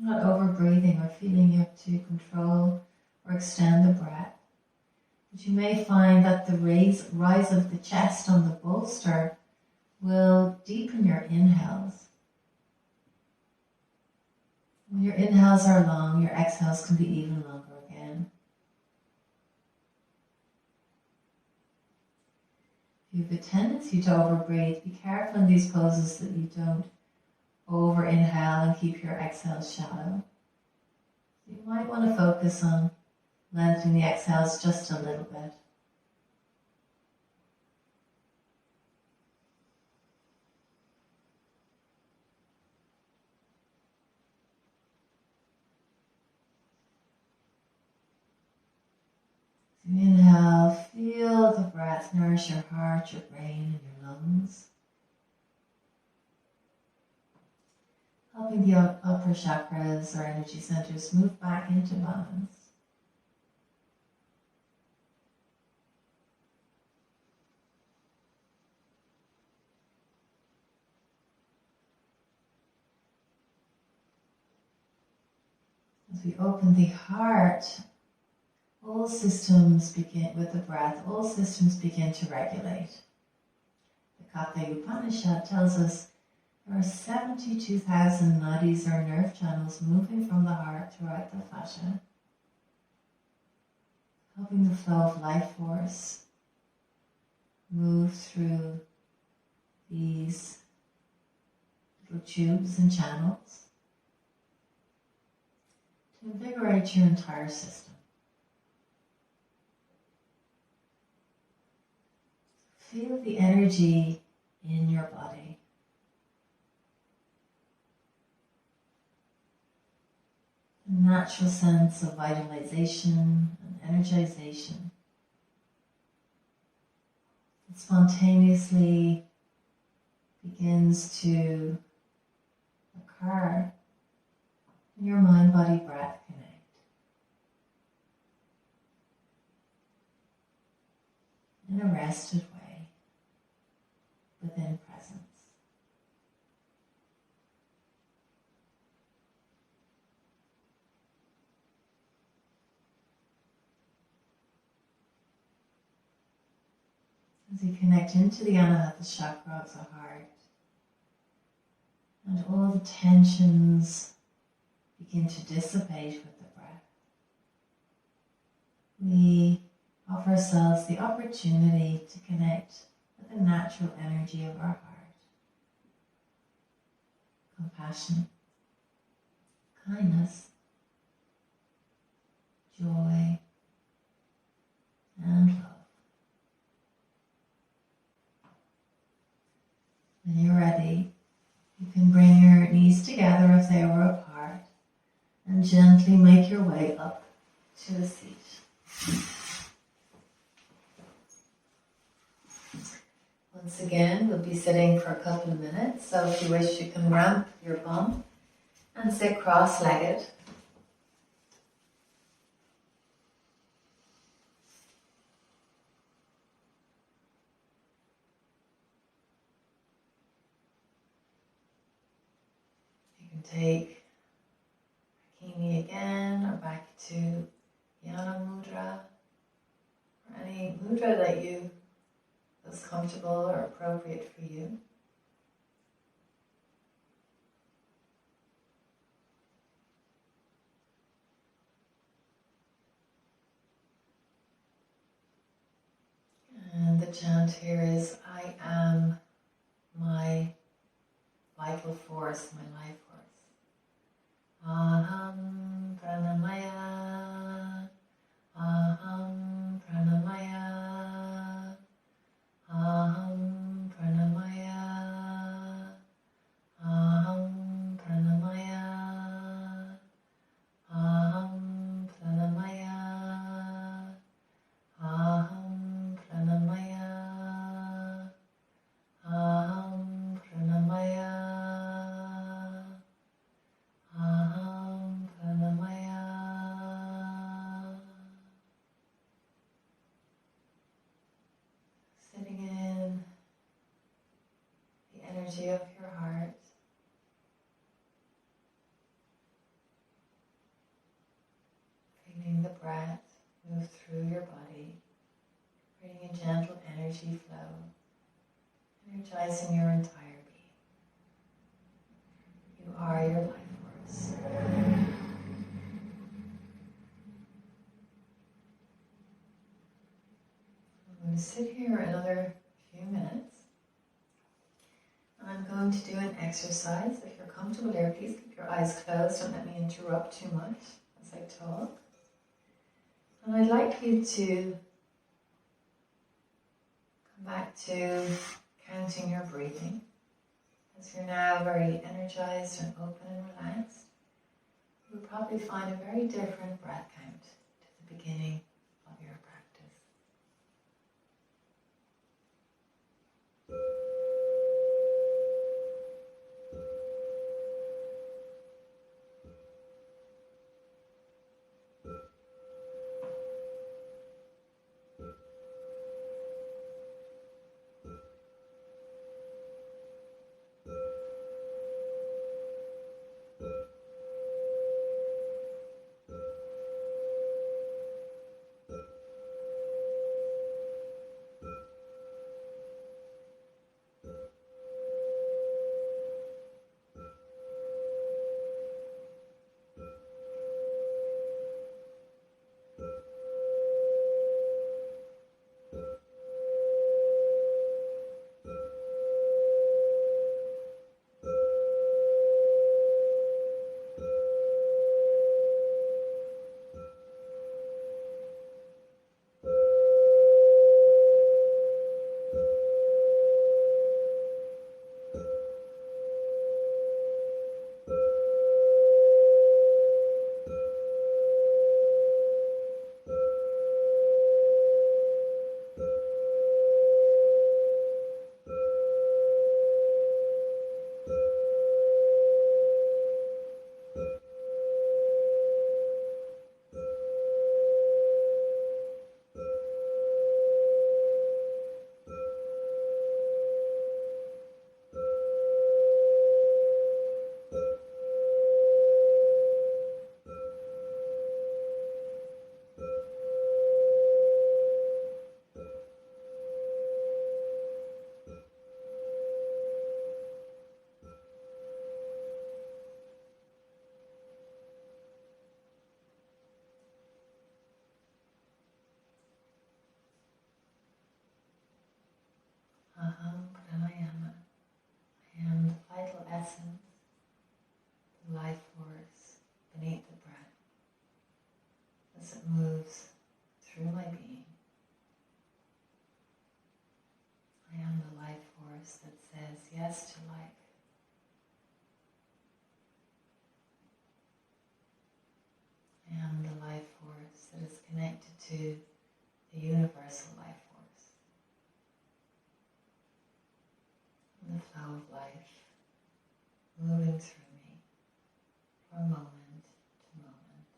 Not over breathing or feeling you have to control or extend the breath. But you may find that the rise of the chest on the bolster will deepen your inhales. When your inhales are long, your exhales can be even longer again. If you have a tendency to overbreathe, be careful in these poses that you don't over inhale and keep your exhales shallow. You might want to focus on lengthening the exhales just a little bit. So inhale, feel the breath nourish your heart, your brain, and your lungs. Helping the upper chakras or energy centers move back into balance. As we open the heart, all systems begin with the breath, all systems begin to regulate. The Katha Upanishad tells us there are 72,000 nadis or nerve channels moving from the heart throughout the fascia, helping the flow of life force move through these little tubes and channels to invigorate your entire system. Feel the energy in your body. A natural sense of vitalization and energization that spontaneously begins to occur when your mind-body-breath connect. In a rested way, within presence. As you connect into the Anahata chakra of the heart, and all the tensions begin to dissipate with the breath, we offer ourselves the opportunity to connect with the natural energy of our heart. Compassion, kindness, joy, and love. When you're ready, you can bring your knees together if they were apart and gently make your way up to a seat. Once again, we'll be sitting for a couple of minutes, so if you wish, you can ramp your bum and sit cross-legged. You can take Hakini again, or back to Yana Mudra, or any mudra that you feels comfortable or appropriate for you. And the chant here is, I am my vital force, my life force. Aham pranamaya, aham pranamaya, aham pranamaya, aham pranamaya, aham pranamaya, aham pranamaya, aham pranamaya, aham pranamaya. Sitting in the energy of your heart. Feeling the breath move through your body, creating a gentle energy flow, energizing your entire being. You are your life force. I'm going to sit here another few minutes. I'm going to do an exercise. If you're comfortable there, please keep your eyes closed. Don't let me interrupt too much as I talk. And I'd like you to come back to counting your breathing. As you're now very energized and open and relaxed, you'll probably find a very different breath count to the beginning of your practice. essence, the life force beneath the breath as it moves through my being. I am the life force that says yes to life. I am the life force that is connected to the universal life force and the flow of life moving through me from moment to moment.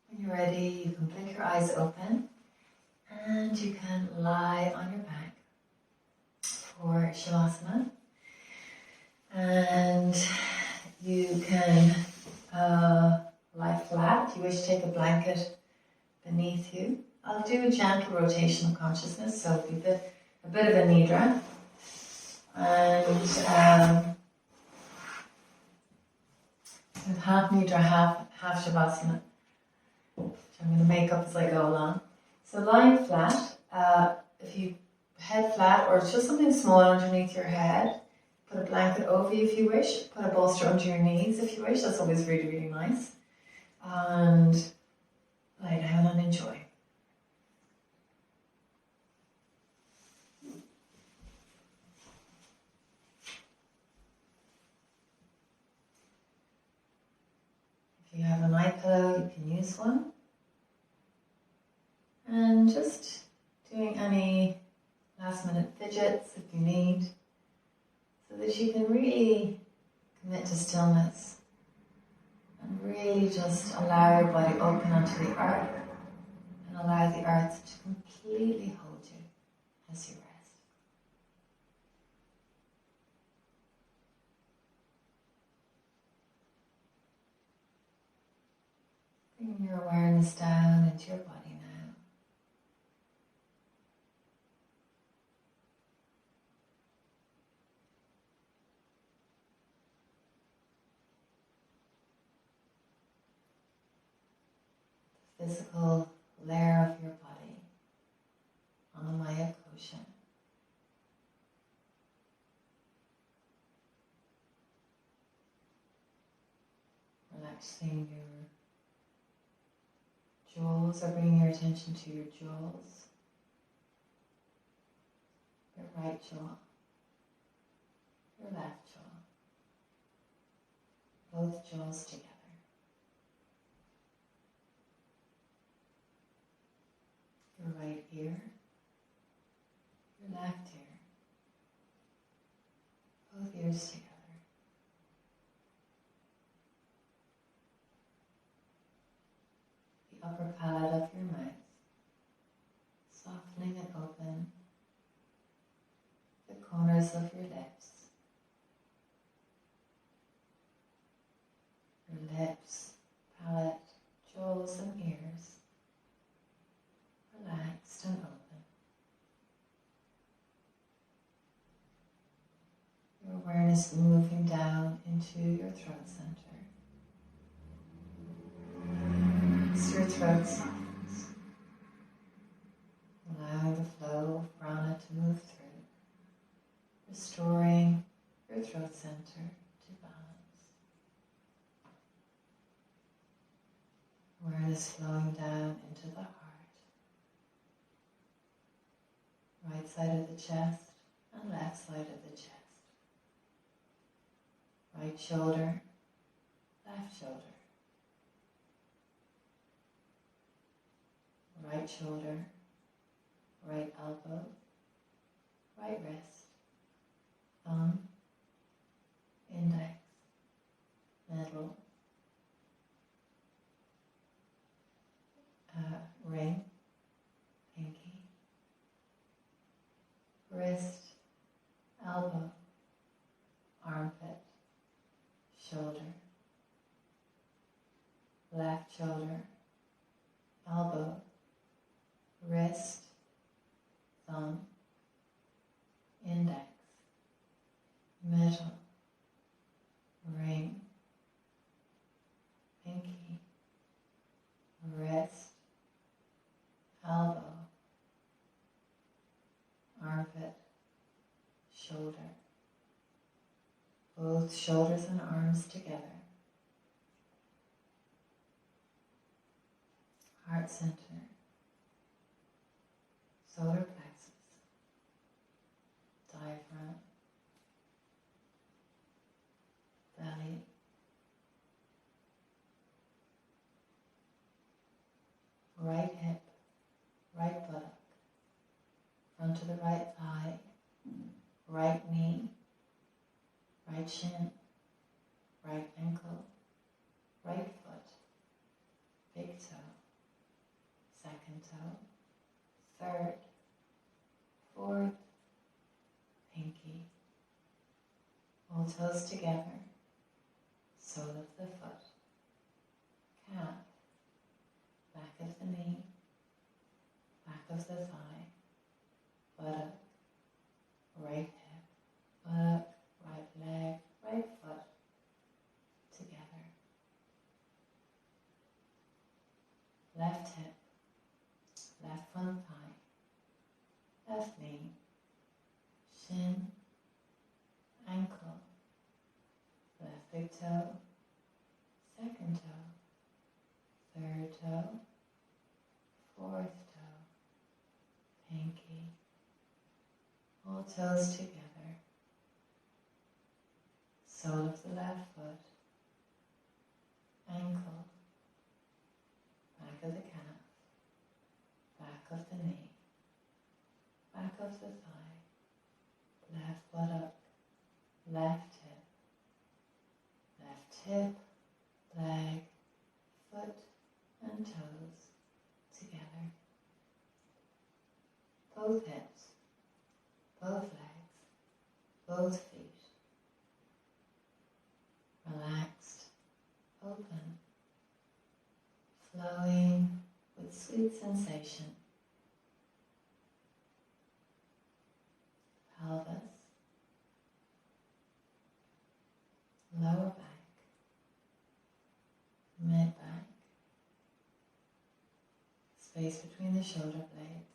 When you're ready, you can blink your eyes open and you can lie on your back for Shavasana. And you can lie flat. If you wish to take a blanket beneath you. I'll do a gentle rotation of consciousness, so it'll be a bit of a nidra. And half nidra, half shavasana, which I'm going to make up as I go along. So lying flat, if you head flat or just something small underneath your head, put a blanket over you if you wish, put a bolster under your knees if you wish, that's always really, really nice. And lie down and enjoy. If you have an eye pillow, you can use one. And just doing any last minute fidgets if you need, so that you can really commit to stillness and really just allow your body open onto the earth and allow the earth to completely hold you as you rest. Bring your awareness down into your body now. Physical layer of your body on the Maya Kosha. Relaxing your jewels, or bringing your attention to your jewels, your right jaw, your left jaw, both jaws together. Your right ear, your left ear, both ears together. The upper palate of your mouth, softening and open. The corners of your lips. Your lips, palate, jaws and ears. Relaxed and open. Your awareness moving down into your throat center. As your throat softens, allowing the flow of prana to move through, restoring your throat center to balance. Awareness flowing down into the heart. Right side of the chest and left side of the chest. Right shoulder, left shoulder. Right shoulder, right elbow, right wrist, thumb, index, middle, ring, pinky, wrist, elbow, armpit, shoulder, left shoulder, elbow, wrist, thumb, index, middle, ring, pinky, wrist, elbow, armpit, shoulder, both shoulders and arms together, heart center, solar plexus, diaphragm, belly, right hip, right buttock, front of the right thigh, right knee, right shin, right ankle, right foot, big toe, second toe, third, fourth, pinky, all toes together, sole of the foot, calf, back of the knee, back of the thigh, buttock, right hip, buttock, right leg, right foot, together. Left hip, left front thigh, left knee, shin, ankle, left big toe, second toe, third toe, fourth toe, pinky, all toes together, sole of the left foot, ankle, back of the calf, back of the knee, back of the thigh, left buttock, left hip, leg, foot and toes together. Both hips, both legs, both feet. Relaxed, open, flowing with sweet sensation. Pelvis, lower back, mid back, space between the shoulder blades,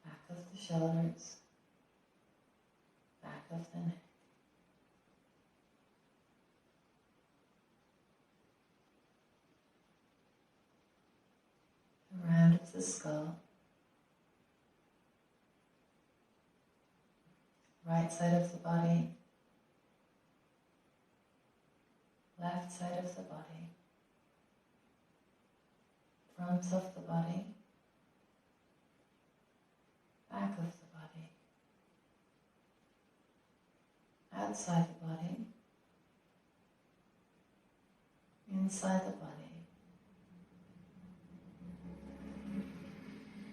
back of the shoulders, back of the neck. The round of the skull, right side of the body, left side of the body, front of the body, back of the body, outside the body, inside the body,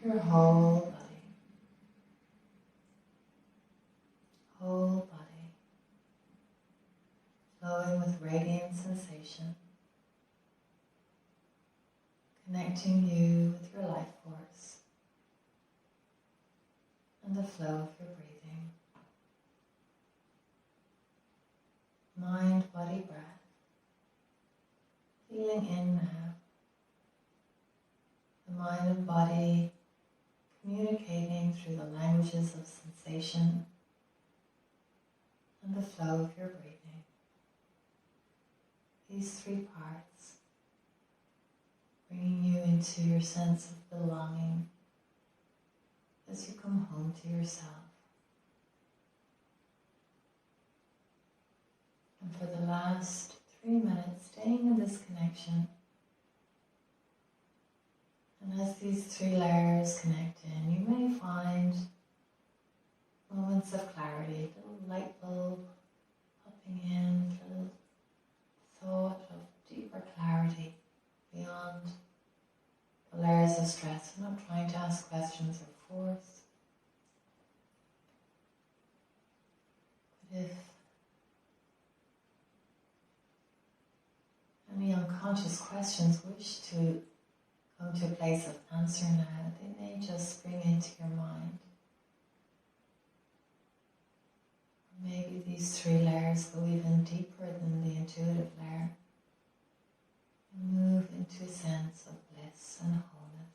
your whole body, flowing with radiant sensation, connecting you with your life force and the flow of your breathing. Mind, body, breath, feeling in now, the mind and body communicating through the languages of sensation and the flow of your breathing. These three parts bringing you into your sense of belonging as you come home to yourself. And for the last 3 minutes, staying in this connection. And as these three layers connect in, you may find moments of clarity, a little light bulb popping in, a little thought of deeper clarity beyond the layers of stress. I'm not trying to ask questions or force. But if any unconscious questions wish to come to a place of answer now, they may just spring into your mind. Or maybe these three layers go even deeper than the intuitive layer and move into a sense of bliss and wholeness.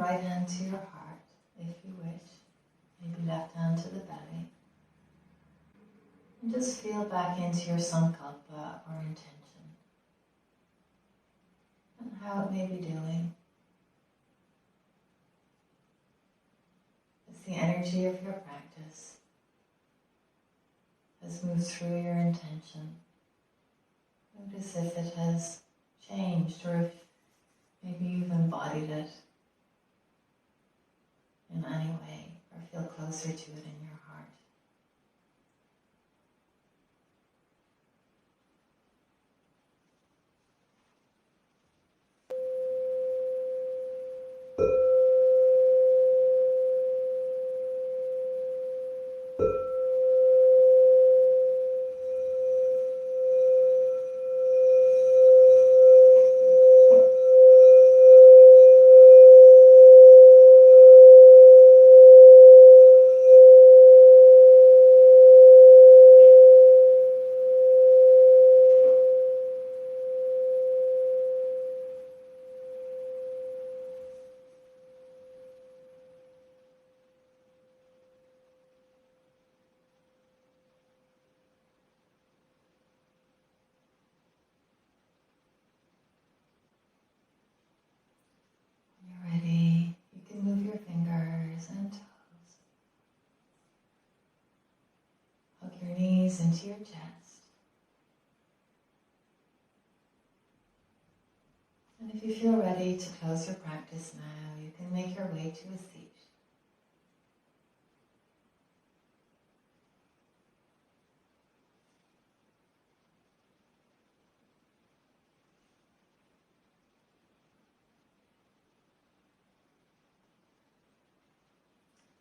right hand to your heart, if you wish. Maybe left hand to the belly. And just feel back into your sankalpa or intention. And how it may be doing. As the energy of your practice has moved through your intention. Notice if it has changed or if maybe you've embodied it in any way or feel closer to it in your heart. Ready, you can move your fingers and toes. Hug your knees into your chest. And if you feel ready to close your practice now, you can make your way to a seat.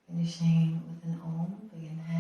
Finishing with an Om, big inhale.